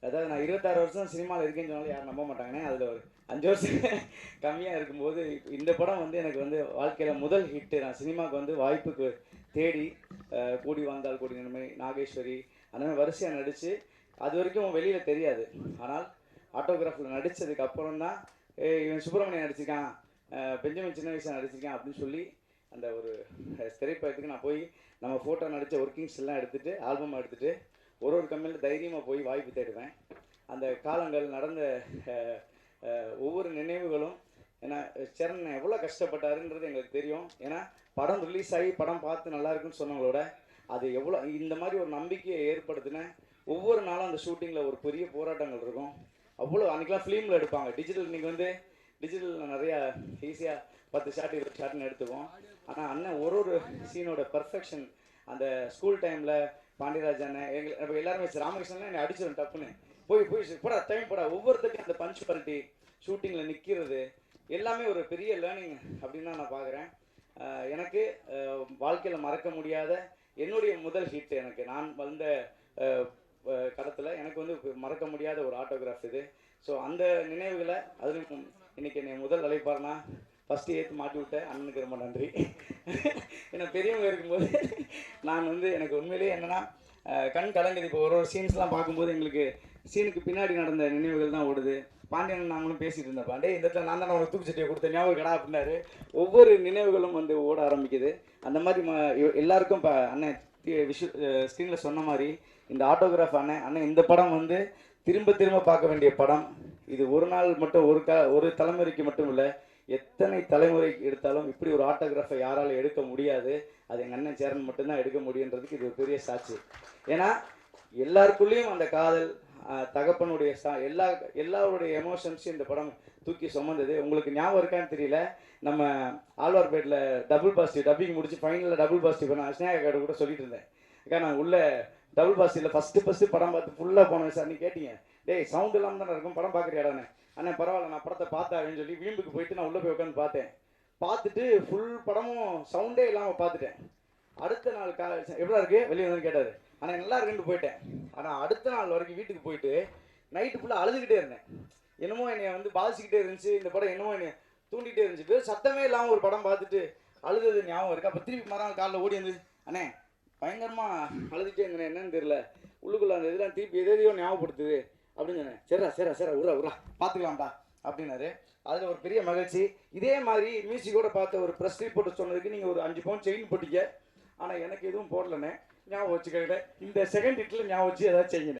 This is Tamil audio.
அதாவது நான் 26 வருஷம் சினிமாவில் இருக்கேன்னு சொன்னாலும் யாரும் நம்ப மாட்டாங்கண்ணே. அதில் ஒரு 5 வருஷம் கம்மியாக இருக்கும்போது இந்த படம் வந்து எனக்கு வந்து வாழ்க்கையில் முதல் ஹிட்டு. நான் சினிமாவுக்கு வந்து வாய்ப்புக்கு தேடி கூடி வாழ்ந்தால் கூடி நன்மை, நாகேஸ்வரி அந்த மாதிரி வரிசையாக நடித்து அது வரைக்கும் வெளியில் தெரியாது. ஆனால் ஆட்டோகிராஃபில் நடித்ததுக்கு அப்புறம் தான் இவன் சுப்பிரமணியன் நடிச்சிருக்கான், பெஞ்சமின் சின்ன வயசாக நடிச்சிருக்கான் அப்படின்னு சொல்லி அந்த ஒரு திரைப்படத்துக்கு நான் போய் நம்ம ஃபோட்டோ நடித்த ஒர்க்கிங்ஸ் எல்லாம் எடுத்துகிட்டு ஆல்பம் எடுத்துகிட்டு ஒரு கம்பெனியில் தைரியமாக போய் வாய்ப்பு தேடுவேன். அந்த காலங்கள் நடந்த ஒவ்வொரு நினைவுகளும், ஏன்னா சரண் எவ்வளோ கஷ்டப்பட்டாருன்றது எங்களுக்கு தெரியும். ஏன்னா படம் ரிலீஸ் ஆகி படம் பார்த்து நல்லா இருக்குன்னு சொன்னவங்களோட அது எவ்வளோ இந்த மாதிரி ஒரு நம்பிக்கையை ஏற்படுத்தின ஒவ்வொரு நாளும் அந்த ஷூட்டிங்கில் ஒரு பெரிய போராட்டங்கள் இருக்கும். அவ்வளோ அன்றைக்கெலாம் ஃபிலிமில் எடுப்பாங்க, டிஜிட்டல் இன்றைக்கி வந்து டிஜிட்டலில் நிறையா ஈஸியாக 10 ஷாட் 20 ஷாட்னு எடுத்துக்குவோம். ஆனால் அண்ணன் ஒரு சீனோட பர்ஃபெக்ஷன் அந்த ஸ்கூல் டைமில் பாண்டியராஜன் எங்கள் எல்லாருமே ராமகிருஷ்ணன் என்னை அடிச்சிடும் டப்புன்னு போய் போடா டைம் போடா ஒவ்வொருத்தருக்கும் அந்த பஞ்சுவாலிட்டி ஷூட்டிங்கில் நிற்கிறது எல்லாமே ஒரு பெரிய லேர்னிங் அப்படின்னு தான் நான் பார்க்குறேன். எனக்கு வாழ்க்கையில் மறக்க முடியாத என்னுடைய முதல் ஹிட், எனக்கு நான் வந்த கடத்தில் எனக்கு வந்து மறக்க முடியாத ஒரு ஆட்டோகிராஃப் இது. ஸோ அந்த நினைவுகளை அதுவும் இன்றைக்கி என்னை முதல் அழைப்பார்னா ஃபஸ்ட்டு ஏற்று மாட்டி விட்டேன் அண்ணனுக்கு ரொம்ப நன்றி. ஏன்னா பெரியவங்க இருக்கும்போது நான் வந்து எனக்கு உண்மையிலேயே என்னென்னா கண் கலங்குது. இப்போ ஒரு சீன்ஸ்லாம் பார்க்கும்போது எங்களுக்கு சீனுக்கு பின்னாடி நடந்த நினைவுகள் தான் ஓடுது. பாண்டியன் நாங்களும் பேசிகிட்டு இருந்தேன், பாண்டே இந்த இடத்துல நான் தானே உனக்கு தூக்குச்சட்டியை கொடுத்த ஞாபகம் கடா அப்படின்னாரு. ஒவ்வொரு நினைவுகளும் வந்து ஓட ஆரம்பிக்குது. அந்த மாதிரி எல்லாருக்கும் இப்போ அண்ணன் ஸ்க்ரீனில் சொன்ன மாதிரி இந்த ஆட்டோகிராஃப் அண்ணன் இந்த படம் வந்து திரும்ப திரும்ப பார்க்க வேண்டிய படம். இது ஒரு நாள் மட்டும் ஒரு தலைமுறைக்கு மட்டும் இல்லை, எத்தனை தலைமுறை எடுத்தாலும் இப்படி ஒரு ஆட்டோகிராஃபை யாராலும் எடுக்க முடியாது. அது எங்கள் அண்ணன் சேரன் மட்டும்தான் எடுக்க முடியுன்றதுக்கு இது ஒரு பெரிய சாட்சி. ஏன்னா எல்லாருக்குள்ளேயும் அந்த காதல், தகப்பனுடைய எல்லாருடைய எமோஷன்ஸும் இந்த படம் தூக்கி சுமந்தது. உங்களுக்கு ஞாபகம் இருக்கான்னு தெரியல, நம்ம ஆழ்வார்பேட்டில் டபுள் பாசிட்டிவ் டப்பிங் முடிச்சு ஃபைனலில் டபுள் பாசிட்டிவ் நான் ஸ்னேகா கார்டு கூட சொல்லிட்டு இருந்தேன். அக்கா நான் உள்ள டபுள் பாசிட்டிவில் ஃபஸ்ட்டு படம் பார்த்து ஃபுல்லாக போனேன் சார். நீ கேட்டீங்க, டேய் சவுண்ட் இல்லாமல் தானே இருக்கும் படம் பார்க்குறியாடானே. அண்ணன் பரவாயில்ல நான் படத்தை பார்த்தேன் அப்படின்னு சொல்லி வீம்புக்கு போயிட்டு நான் உள்ளே போய் உட்காந்து பார்த்தேன். பார்த்துட்டு ஃபுல் படமும் சவுண்டே இல்லாமல் பார்த்துட்டேன். அடுத்த நாள் எப்படா இருக்கு வெளியே வந்து கேட்டார். ஆனால் நல்லா இருக்குன்னு போயிட்டேன். ஆனால் அடுத்த நாள் வரைக்கும் வீட்டுக்கு போயிட்டு நைட்டு ஃபுல்லாக அழுதுகிட்டே இருந்தேன். என்னமோ என்னை வந்து பாதிச்சுக்கிட்டே இருந்துச்சு, இந்த படம் என்னமோ என்னை தூண்டிகிட்டே இருந்துச்சு. வெறும் சத்தமே இல்லாமல் ஒரு படம் பார்த்துட்டு அழுது ஞாபகம் இருக்குது. அப்போ திருப்பி மறுநாள் காலையில் ஓடி வந்து அண்ணே பயங்கரமாக அழுதுகிட்டே இருந்தேன், என்னன்னு தெரியல உள்ளுக்குள்ளே அந்த இதெல்லாம் திருப்பி எதையோ ஞாபகப்படுத்துது அப்படின்னு சொன்னேன். சரி உரா பார்த்துக்கலாம்டா அப்படின்னாரு. அதில் ஒரு பெரிய மகிழ்ச்சி. இதே மாதிரி மியூசிக்கோட பார்த்த ஒரு ப்ரெஸ் ரிப்போர்ட் சொன்னதுக்கு நீங்கள் ஒரு 5 பவுன் செயின் போட்டிக்க, ஆனால் எனக்கு எதுவும் போடலண்ணே, ஞாபகம் வச்சுக்கிட்டேன். இந்த செகண்ட் ஹிட்டில் ஞாபகம் வச்சு ஏதாச்சும் செய்யுங்க.